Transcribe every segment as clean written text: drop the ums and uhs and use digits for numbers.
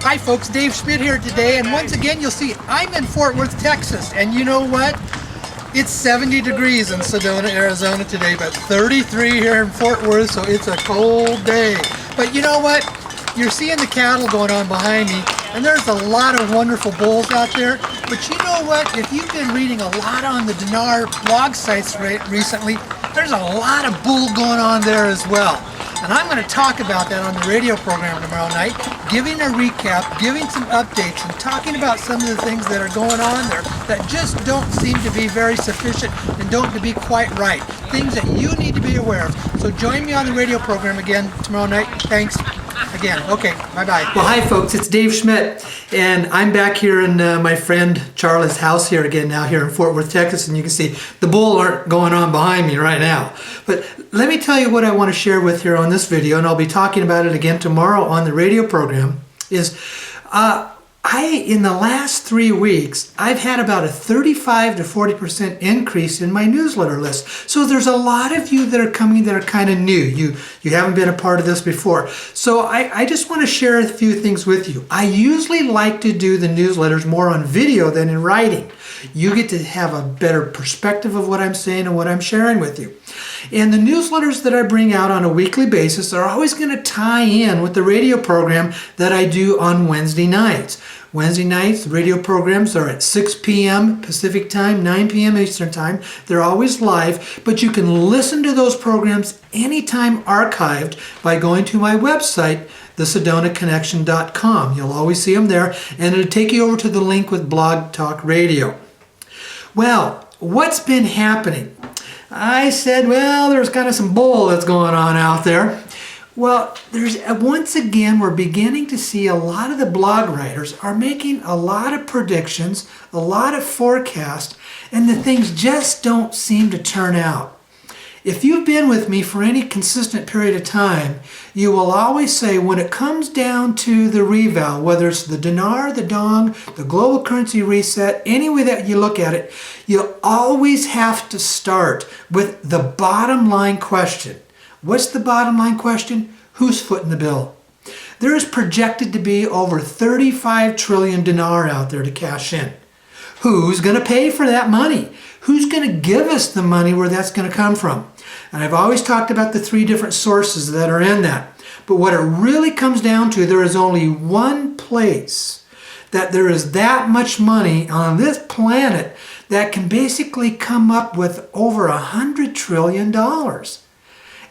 Hi folks, Dave Schmidt here today, and once again you'll see I'm in Fort Worth, Texas, and you know what? It's 70 degrees in Sedona, Arizona today, but 33 here in Fort Worth, so it's a cold day. But you know what? You're seeing the cattle going on behind me, and there's a lot of wonderful bulls out there. But you know what? If you've been reading a lot on the Dinar blog sites recently, there's a lot of bull going on there as well. And I'm going to talk about that on the radio program tomorrow night, giving a recap, giving some updates, and talking about some of the things that are going on there that just don't seem to be very sufficient and don't to be quite right. Things that you need to be aware of. So join me on the radio program again tomorrow night. Thanks again. Okay, bye-bye. Well, hi folks, it's Dave Schmidt, and I'm back here in my friend Charlie's house here again now here in Fort Worth, Texas, and you can see the bull aren't going on behind me right now. But let me tell you what I want to share with you on this video, and I'll be talking about it again tomorrow on the radio program, is in the last 3 weeks, I've had about a 35 to 40% increase in my newsletter list. So there's a lot of you that are coming that are kind of new. You haven't been a part of this before. So I just want to share a few things with you. I usually like to do the newsletters more on video than in writing. You get to have a better perspective of what I'm saying and what I'm sharing with you. And the newsletters that I bring out on a weekly basis are always going to tie in with the radio program that I do on Wednesday nights. Wednesday nights, the radio programs are at 6 p.m. Pacific time, 9 p.m. Eastern time. They're always live, but you can listen to those programs anytime archived by going to my website, thesedonaconnection.com. You'll always see them there, and it'll take you over to the link with Blog Talk Radio. Well, what's been happening? I said, well, there's kind of some bull that's going on out there. Well, once again, we're beginning to see a lot of the blog writers are making a lot of predictions, a lot of forecasts, and the things just don't seem to turn out. If you've been with me for any consistent period of time, you will always say when it comes down to the reval, whether it's the dinar, the dong, the global currency reset, any way that you look at it, you always have to start with the bottom line question. What's the bottom line question? Who's footing the bill? There is projected to be over 35 trillion dinar out there to cash in. Who's going to pay for that money? Who's going to give us the money where that's going to come from? And I've always talked about the 3 different sources that are in that. But what it really comes down to, there is only one place that there is that much money on this planet that can basically come up with over $100 trillion.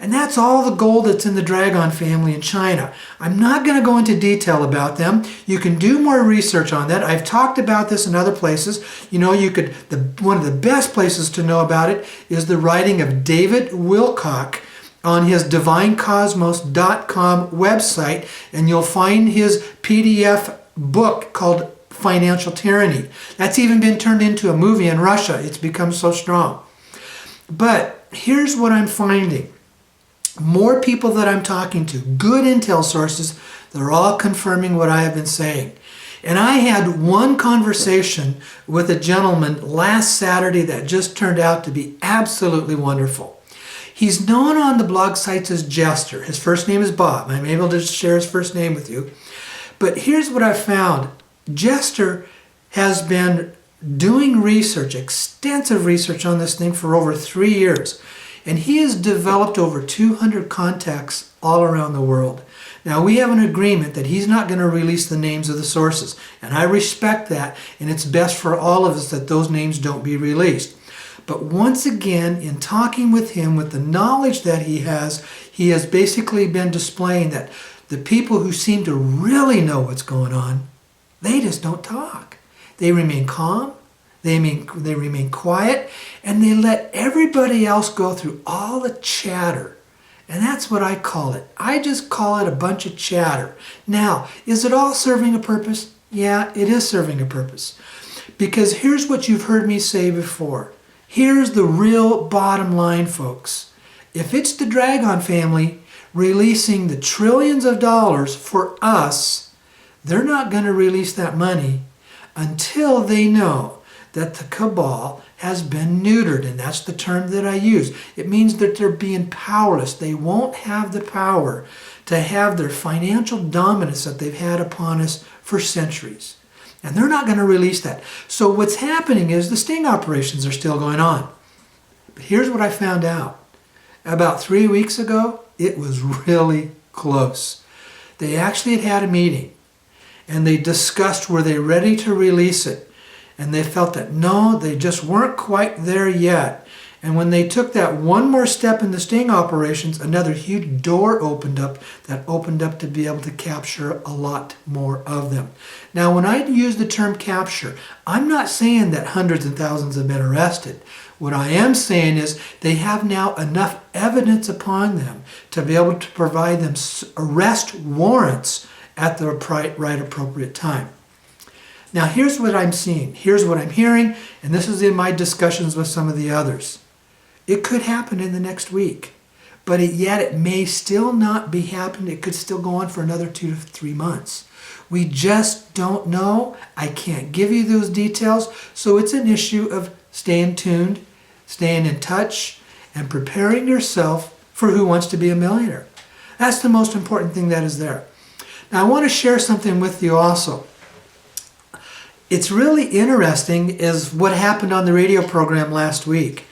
And that's all the gold that's in the Dragon family in China. I'm not going to go into detail about them. You can do more research on that. I've talked about this in other places. You know, one of the best places to know about it is the writing of David Wilcock on his DivineCosmos.com website, and you'll find his PDF book called Financial Tyranny. That's even been turned into a movie in Russia. It's become so strong. But here's what I'm finding. More people that I'm talking to, good intel sources, they're all confirming what I have been saying. And I had one conversation with a gentleman last Saturday that just turned out to be absolutely wonderful. He's known on the blog sites as Jester. His first name is Bob. I'm able to share his first name with you. But here's what I found. Jester has been doing research, extensive research on this thing for over 3 years. And he has developed over 200 contacts all around the world. Now, we have an agreement that he's not going to release the names of the sources. And I respect that. And it's best for all of us that those names don't be released. But once again, in talking with him, with the knowledge that he has basically been displaying that the people who seem to really know what's going on, they just don't talk. They remain calm. They remain quiet, and they let everybody else go through all the chatter. And that's what I call it. I just call it a bunch of chatter. Now, is it all serving a purpose? Yeah, it is serving a purpose. Because here's what you've heard me say before. Here's the real bottom line, folks. If it's the Dragon family releasing the trillions of dollars for us, they're not going to release that money until they know that the cabal has been neutered, and that's the term that I use. It means that they're being powerless. They won't have the power to have their financial dominance that they've had upon us for centuries. And they're not going to release that. So what's happening is the sting operations are still going on. But here's what I found out. About 3 weeks ago, it was really close. They actually had a meeting, and they discussed, were they ready to release it? And they felt that no, they just weren't quite there yet. And when they took that one more step in the sting operations, another huge door opened up that opened up to be able to capture a lot more of them. Now, when I use the term capture, I'm not saying that hundreds and thousands have been arrested. What I am saying is they have now enough evidence upon them to be able to provide them arrest warrants at the right appropriate time. Now, here's what I'm seeing. Here's what I'm hearing, and this is in my discussions with some of the others. It could happen in the next week, but yet it may still not be happening. It could still go on for another 2 to 3 months. We just don't know. I can't give you those details, so it's an issue of staying tuned, staying in touch, and preparing yourself for Who Wants to Be a Millionaire. That's the most important thing that is there. Now, I want to share something with you also. It's really interesting is what happened on the radio program last week.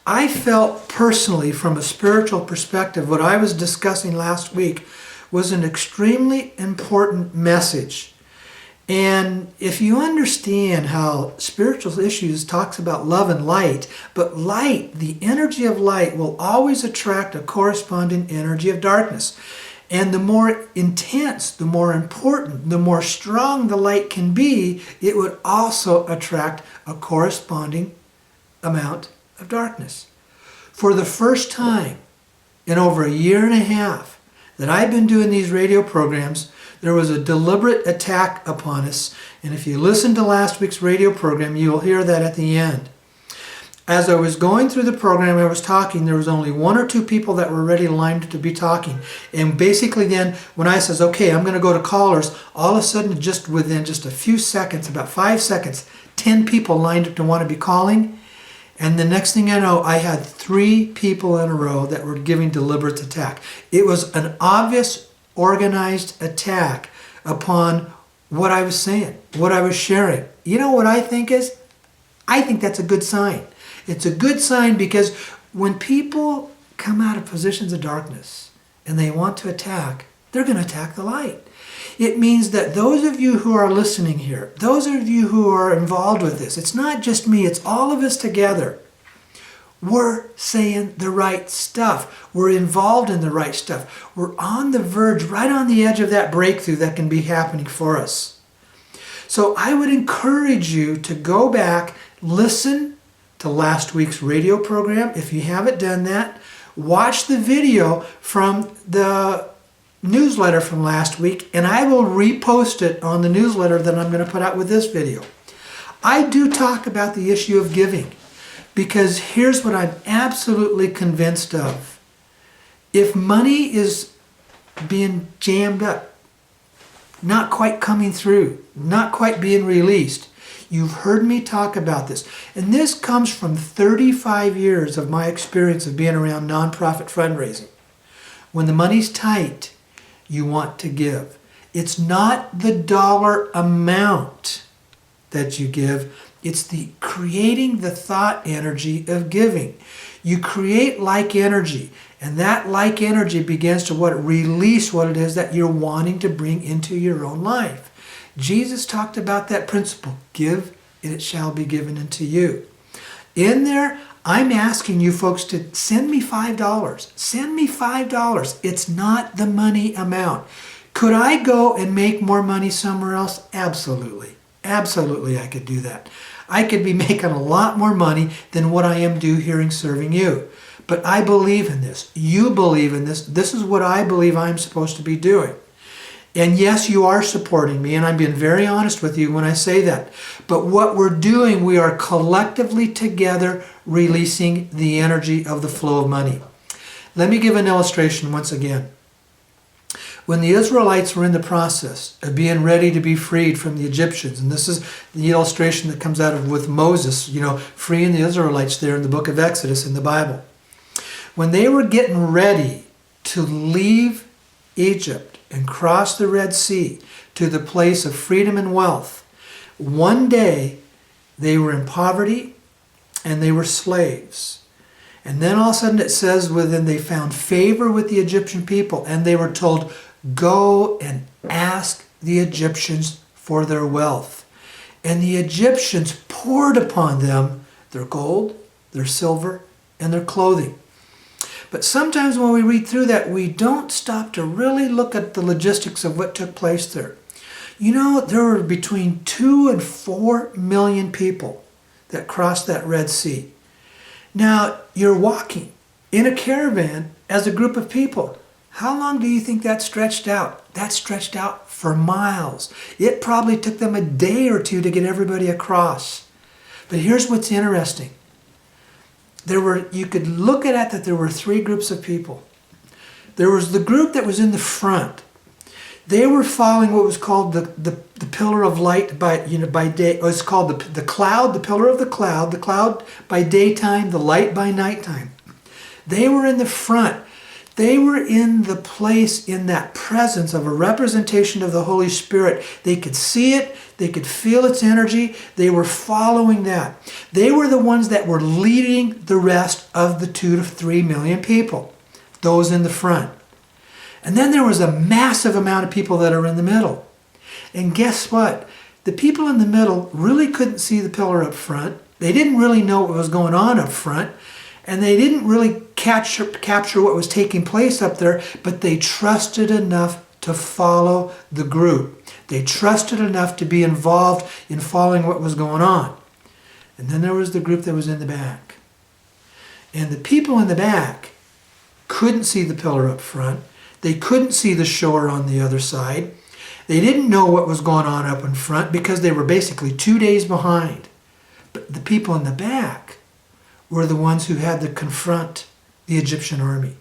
I felt personally, from a spiritual perspective, what I was discussing last week was an extremely important message. And if you understand how spiritual issues talks about love and light, but light, the energy of light, will always attract a corresponding energy of darkness. And the more intense, the more important, the more strong the light can be, it would also attract a corresponding amount of darkness. For the first time in over 1.5 years that I've been doing these radio programs, there was a deliberate attack upon us. And if you listen to last week's radio program, you'll hear that at the end. As I was going through the program, I was talking, there was only 1 or 2 people that were ready lined to be talking. And basically then, when I says, okay, I'm going to go to callers, all of a sudden, just within just a few seconds, about 5 seconds, 10 people lined up to want to be calling. And the next thing I know, I had 3 people in a row that were giving deliberate attack. It was an obvious, organized attack upon what I was saying, what I was sharing. You know what I think is? I think that's a good sign. It's a good sign because when people come out of positions of darkness and they want to attack, they're going to attack the light. It means that those of you who are listening here, those of you who are involved with this, it's not just me, it's all of us together. We're saying the right stuff. We're involved in the right stuff. We're on the verge, right on the edge of that breakthrough that can be happening for us. So I would encourage you to go back, listen to last week's radio program. If you haven't done that, watch the video from the newsletter from last week, and I will repost it on the newsletter that I'm going to put out with this video. I do talk about the issue of giving, because here's what I'm absolutely convinced of. If money is being jammed up, not quite coming through, not quite being released, you've heard me talk about this. And this comes from 35 years of my experience of being around nonprofit fundraising. When the money's tight, you want to give. It's not the dollar amount that you give. It's the creating the thought energy of giving. You create like energy, and that like energy begins to release what it is that you're wanting to bring into your own life. Jesus talked about that principle. Give, and it shall be given unto you. In there, I'm asking you folks to send me $5. Send me $5. It's not the money amount. Could I go and make more money somewhere else? Absolutely. Absolutely, I could do that. I could be making a lot more money than what I am doing here serving you. But I believe in this. You believe in this. This is what I believe I'm supposed to be doing. And yes, you are supporting me, and I'm being very honest with you when I say that. But what we're doing, we are collectively together releasing the energy of the flow of money. Let me give an illustration once again. When the Israelites were in the process of being ready to be freed from the Egyptians, and this is the illustration that comes out of with Moses, freeing the Israelites there in the book of Exodus in the Bible. When they were getting ready to leave Egypt and crossed the Red Sea to the place of freedom and wealth, one day they were in poverty and they were slaves. And then all of a sudden it says within they found favor with the Egyptian people, and they were told, go and ask the Egyptians for their wealth. And the Egyptians poured upon them their gold, their silver, and their clothing. But sometimes when we read through that, we don't stop to really look at the logistics of what took place there. You know, there were between 2 and 4 million people that crossed that Red Sea. Now, you're walking in a caravan as a group of people. How long do you think that stretched out? That stretched out for miles. It probably took them a day or two to get everybody across. But here's what's interesting. You could look at it that there were 3 groups of people. There was the group that was in the front. They were following what was called the pillar of light by day. It was called the cloud, the pillar of the cloud by daytime, the light by nighttime. They were in the front. They were in the place, in that presence of a representation of the Holy Spirit. They could see it. They could feel its energy. They were following that. They were the ones that were leading the rest of the 2 to 3 million people, those in the front. And then there was a massive amount of people that are in the middle. And guess what? The people in the middle really couldn't see the pillar up front. They didn't really know what was going on up front. And they didn't really capture what was taking place up there, but they trusted enough to follow the group. They trusted enough to be involved in following what was going on. And then there was the group that was in the back. And the people in the back couldn't see the pillar up front. They couldn't see the shore on the other side. They didn't know what was going on up in front because they were basically 2 days behind. But the people in the back were the ones who had to confront the Egyptian army.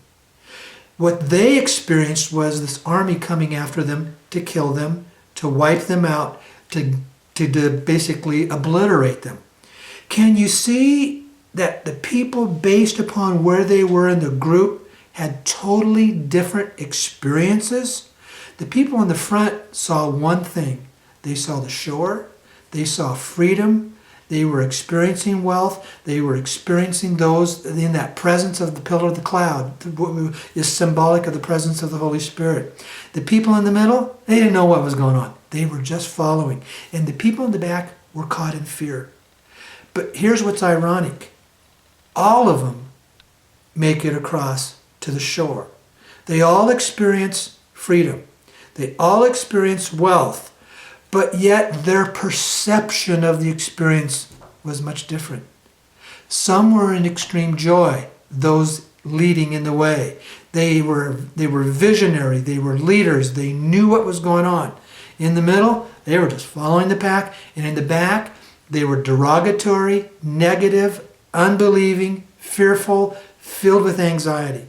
What they experienced was this army coming after them to kill them, to wipe them out, to basically obliterate them. Can you see that the people, based upon where they were in the group, had totally different experiences? The people in the front saw one thing. They saw the shore, they saw freedom, they were experiencing wealth, they were experiencing those in that presence of the pillar of the cloud, is symbolic of the presence of the Holy Spirit. The people in the middle, they didn't know what was going on. They were just following. And the people in the back were caught in fear. But here's what's ironic. All of them make it across to the shore. They all experience freedom. They all experience wealth. But yet their perception of the experience was much different. Some were in extreme joy, those leading in the way. They were visionary, they were leaders, they knew what was going on. In the middle, they were just following the pack, and in the back, they were derogatory, negative, unbelieving, fearful, filled with anxiety.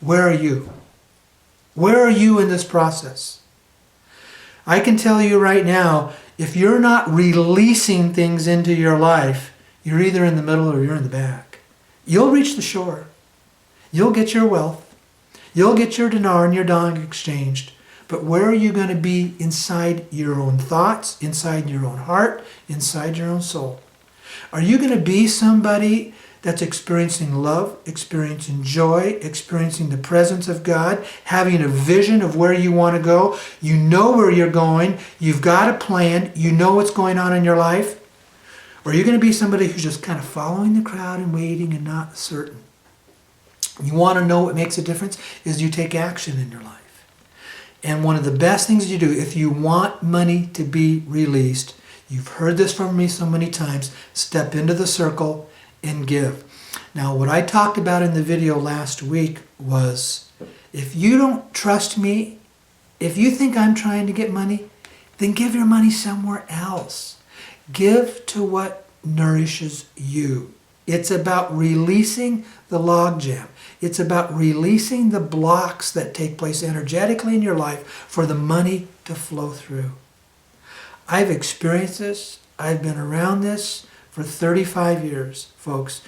Where are you? Where are you in this process? I can tell you right now, if you're not releasing things into your life, you're either in the middle or you're in the back. You'll reach the shore. You'll get your wealth. You'll get your dinar and your dong exchanged. But where are you going to be inside your own thoughts, inside your own heart, inside your own soul? Are you going to be somebody that's experiencing love, experiencing joy, experiencing the presence of God, having a vision of where you want to go? You know where you're going. You've got a plan. You know what's going on in your life. Or are you going to be somebody who's just kind of following the crowd and waiting and not certain? You want to know what makes a difference is you take action in your life. And one of the best things you do, if you want money to be released, you've heard this from me so many times, step into the circle and give. Now, what I talked about in the video last week was, if you don't trust me, if you think I'm trying to get money, then give your money somewhere else. Give to what nourishes you. It's about releasing the logjam. It's about releasing the blocks that take place energetically in your life for the money to flow through. I've experienced this. I've been around this for 35 years, folks.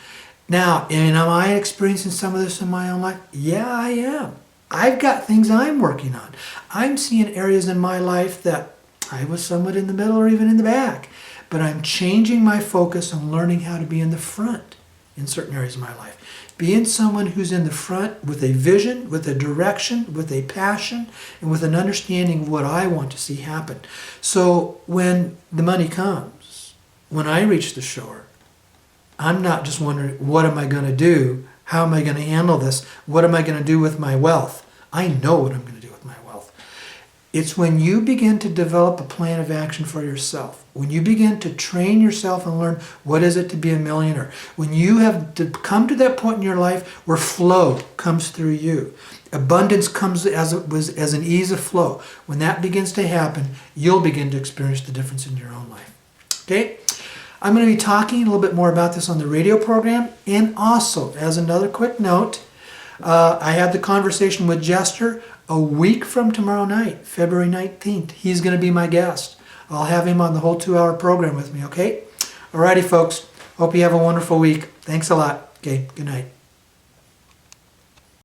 Now, am I experiencing some of this in my own life? Yeah, I am. I've got things I'm working on. I'm seeing areas in my life that I was somewhat in the middle or even in the back. But I'm changing my focus on learning how to be in the front in certain areas of my life. Being someone who's in the front with a vision, with a direction, with a passion, and with an understanding of what I want to see happen. So when the money comes, when I reach the shore, I'm not just wondering, what am I going to do? How am I going to handle this? What am I going to do with my wealth? I know what I'm going to do with my wealth. It's when you begin to develop a plan of action for yourself, when you begin to train yourself and learn what is it to be a millionaire, when you have to come to that point in your life where flow comes through you, abundance comes as an ease of flow. When that begins to happen, you'll begin to experience the difference in your own life. Okay? I'm going to be talking a little bit more about this on the radio program. And also, as another quick note, I had the conversation with Jester a week from tomorrow night, February 19th. He's going to be my guest. I'll have him on the whole 2-hour program with me, okay? Alrighty, folks. Hope you have a wonderful week. Thanks a lot. Okay, good night.